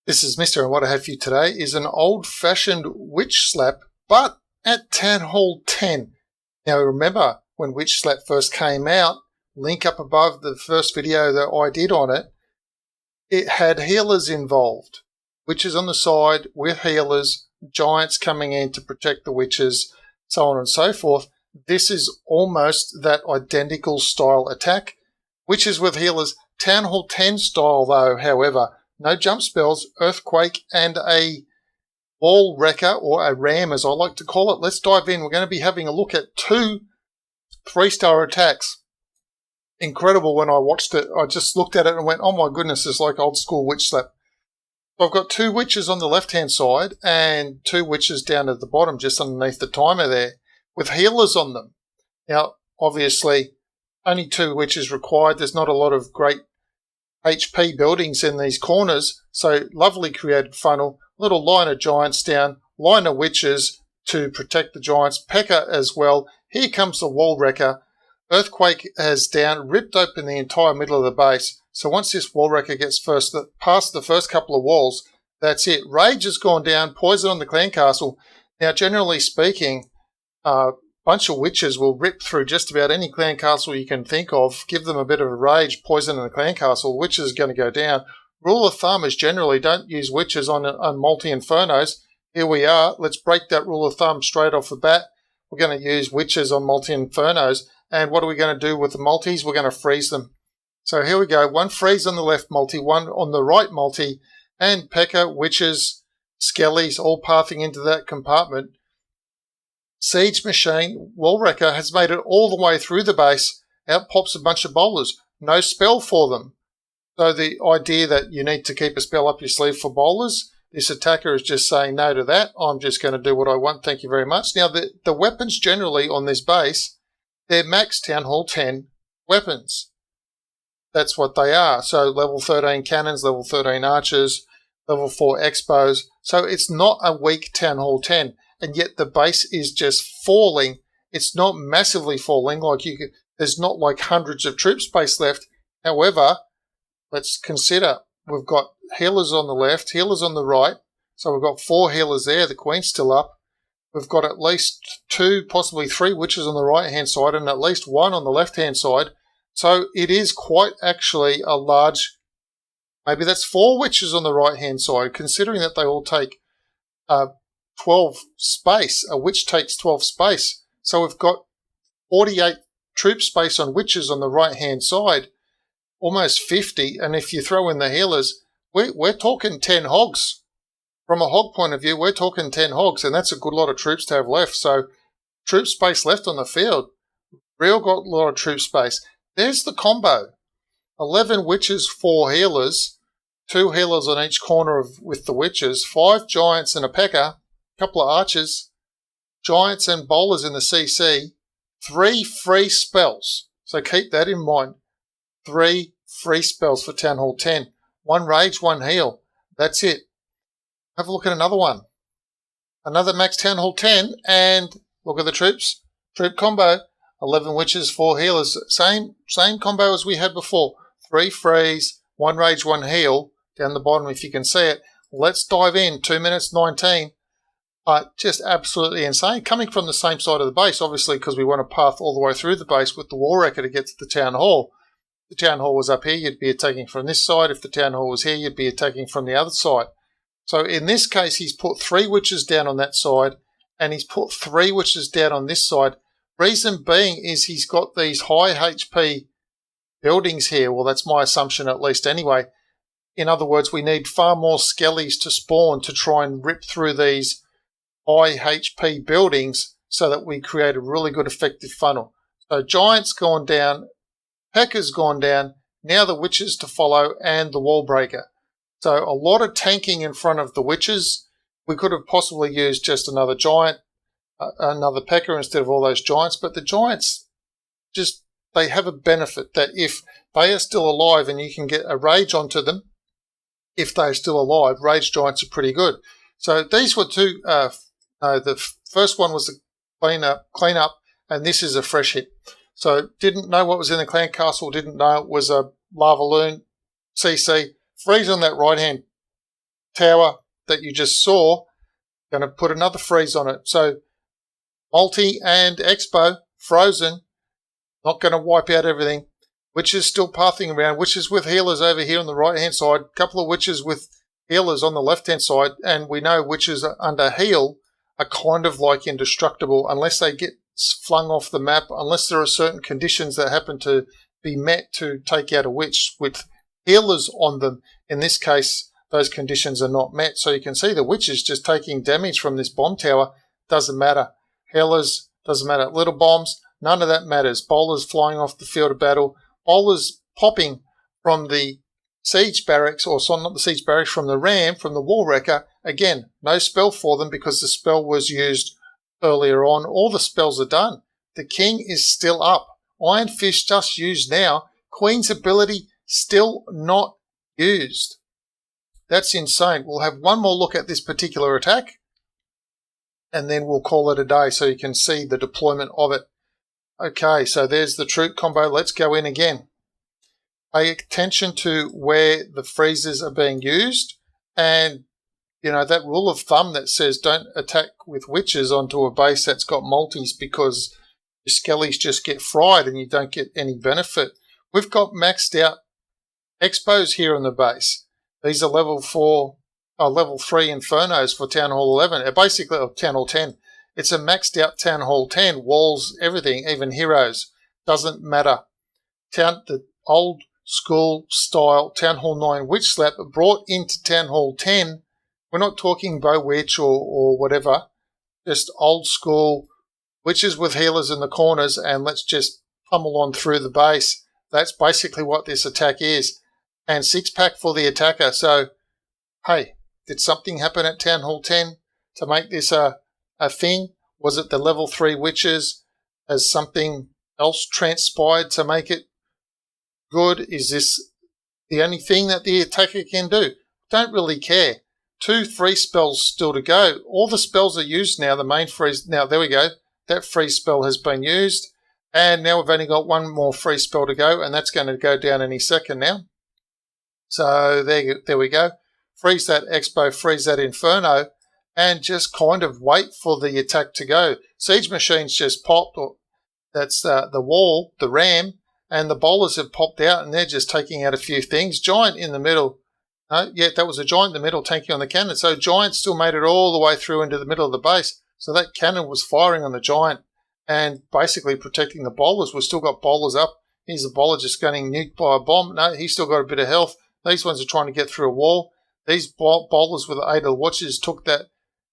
This is Mr. and what I have for you today is an old-fashioned witch slap, but at Town Hall 10. Now remember, when witch slap first came out, link up above the first video that I did on it, it had healers involved. Witches on the side with healers, giants coming in to protect the witches, so on and so forth. This is almost that identical style attack. Witches with healers, Town Hall 10 style though, however. No jump spells, earthquake, and a wall wrecker, or a ram as I like to call it. Let's dive in. We're going to be having a look at two 3-star attacks. Incredible when I watched it. I just looked at it and went, oh my goodness, it's like old school witch slap. So I've got two witches on the left-hand side and two witches down at the bottom, just underneath the timer there, with healers on them. Now, obviously, only two witches required. There's not a lot of great HP buildings in these corners, so lovely created funnel, little line of giants down, line of witches to protect the giants, P.E.K.K.A. as well. Here comes the wall wrecker. Earthquake has down, ripped open the entire middle of the base. So once this wall wrecker gets past the first couple of walls, that's it. Rage has gone down, poison on the clan castle. Now, generally speaking, bunch of witches will rip through just about any clan castle you can think of, give them a bit of a rage, poison in the clan castle, witches are going to go down. Rule of thumb is generally don't use witches on multi-infernos. Here we are. Let's break that rule of thumb straight off the bat. We're going to use witches on multi-infernos. And what are we going to do with the multis? We're going to freeze them. So here we go. One freeze on the left multi, one on the right multi, and P.E.K.K.A., witches, skellies, all pathing into that compartment. Siege Machine, Wall Wrecker, has made it all the way through the base. Out pops a bunch of bowlers. No spell for them. So the idea that you need to keep a spell up your sleeve for bowlers, this attacker is just saying no to that. I'm just going to do what I want. Thank you very much. Now, the weapons generally on this base, they're max Town Hall 10 weapons. That's what they are. So level 13 cannons, level 13 archers, level 4 expos. So it's not a weak Town Hall 10. And yet the base is just falling. It's not massively falling. There's not like hundreds of troop space left. However, let's consider we've got healers on the left, healers on the right. So we've got 4 healers there. The Queen's still up. We've got at least 2, possibly 3 witches on the right-hand side and at least 1 on the left-hand side. So it is quite actually a large, maybe that's 4 witches on the right-hand side, considering that they all take 12 space. A witch takes 12 space. So we've got 48 troop space on witches on the right-hand side, almost 50. And if you throw in the healers, we're talking 10 hogs. From a hog point of view, we're talking 10 hogs, and that's a good lot of troops to have left. So troop space left on the field. Real got a lot of troop space. There's the combo. 11 witches, 4 healers, 2 healers on each corner with the witches, 5 giants and a P.E.K.K.A., couple of archers, giants and bowlers in the CC, 3 free spells. So keep that in mind. 3 free spells for Town Hall 10. 1 rage, 1 heal. That's it. Have a look at another one. Another max Town Hall 10, and look at the troops. Troop combo. 11 witches, 4 healers. Same combo as we had before. 3 freeze, 1 rage, 1 heal. Down the bottom if you can see it. Let's dive in. 2 minutes 19. Just absolutely insane. Coming from the same side of the base, obviously, because we want to path all the way through the base with the wall wrecker to get to the Town Hall. If the Town Hall was up here, you'd be attacking from this side. If the Town Hall was here, you'd be attacking from the other side. So in this case, he's put 3 witches down on that side, and he's put 3 witches down on this side. Reason being is he's got these high HP buildings here. Well, that's my assumption at least anyway. In other words, we need far more skellies to spawn to try and rip through these high HP buildings so that we create a really good effective funnel. So giants gone down, P.E.K.K.A.'s gone down, now the witches to follow and the wall breaker. So a lot of tanking in front of the witches. We could have possibly used just another giant, another P.E.K.K.A. instead of all those giants, but the giants they have a benefit that if they are still alive and you can get a rage onto them, if they're still alive, rage giants are pretty good. So these were two, the first one was the clean up, and this is a fresh hit. So didn't know what was in the clan castle, didn't know it was a lava loon, CC, freeze on that right hand tower that you just saw, going to put another freeze on it. So Multi and Expo, frozen, not going to wipe out everything. Witches still pathing around. Witches with healers over here on the right-hand side. A couple of witches with healers on the left-hand side. And we know witches under heal are kind of like indestructible unless they get flung off the map, unless there are certain conditions that happen to be met to take out a witch with healers on them. In this case, those conditions are not met. So you can see the witches just taking damage from this bomb tower. Doesn't matter. Healers, doesn't matter. Little bombs, none of that matters. Bowlers flying off the field of battle. Bowlers popping from the siege barracks, or sorry, not the siege barracks, from the ram, from the wall wrecker. Again, no spell for them because the spell was used earlier on. All the spells are done. The king is still up. Iron Fist just used now. Queen's ability still not used. That's insane. We'll have one more look at this particular attack and then we'll call it a day so you can see the deployment of it. Okay, so there's the troop combo. Let's go in again. Pay attention to where the freezes are being used, and you know that rule of thumb that says don't attack with witches onto a base that's got multis because your skellies just get fried and you don't get any benefit. We've got maxed out expos here on the base. These are level 4, level 3 infernos for Town Hall 11. Basically, Town Hall 10. It's a maxed out Town Hall 10. Walls, everything, even heroes. Doesn't matter. The old school style Town Hall 9 Witch Slap brought into Town Hall 10. We're not talking Bow Witch or whatever. Just old school witches with healers in the corners, and let's just pummel on through the base. That's basically what this attack is. And 6-pack for the attacker. So, hey, did something happen at Town Hall 10 to make this a thing? Was it the level 3 witches? Has something else transpired to make it good? Is this the only thing that the attacker can do? Don't really care. 2 free spells still to go. All the spells are used now. The main freeze. Now, there we go. That free spell has been used. And now we've only got one more free spell to go, and that's going to go down any second now. So there we go. Freeze that Expo, freeze that Inferno, and just kind of wait for the attack to go. Siege Machines just popped. That's the wall, the ram, and the bowlers have popped out, and they're just taking out a few things. Giant in the middle. Yeah, that was a Giant in the middle tanking on the cannon. So Giant still made it all the way through into the middle of the base. So that cannon was firing on the Giant and basically protecting the bowlers. We've still got bowlers up. Here's the bowler just getting nuked by a bomb. No, he's still got a bit of health. These ones are trying to get through a wall. These bowlers with the 8 of the watches took that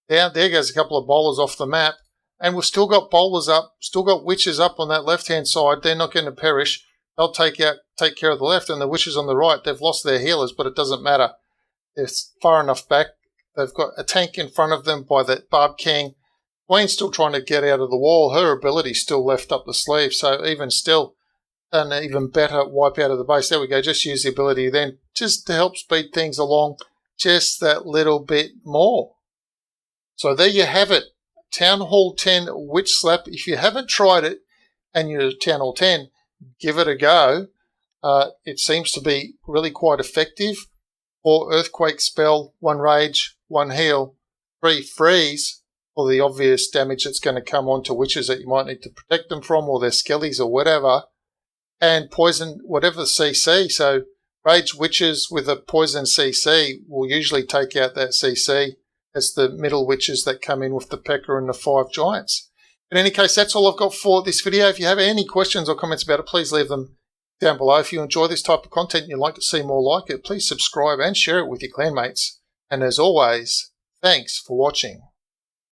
down. There goes a couple of bowlers off the map. And we've still got bowlers up, still got witches up on that left-hand side. They're not going to perish. They'll take care of the left. And the witches on the right, they've lost their healers, but it doesn't matter. They're far enough back. They've got a tank in front of them by the Barb King. Queen's still trying to get out of the wall. Her ability's still left up the sleeve. So even still, an even better wipe out of the base. There we go. Just use the ability then just to help speed things along just that little bit more. So there you have it. Town Hall 10 Witch Slap. If you haven't tried it and you're at Town Hall 10, give it a go. It seems to be really quite effective. 4 Earthquake spell, 1 Rage, 1 Heal, 3 Freeze for the obvious damage that's going to come onto witches that you might need to protect them from, or their skellies or whatever. And poison, whatever CC. So Rage witches with a poison CC will usually take out that CC. That's the middle witches that come in with the P.E.K.K.A. and the 5 giants. In any case, that's all I've got for this video. If you have any questions or comments about it, please leave them down below. If you enjoy this type of content and you'd like to see more like it, please subscribe and share it with your clanmates. And as always, thanks for watching.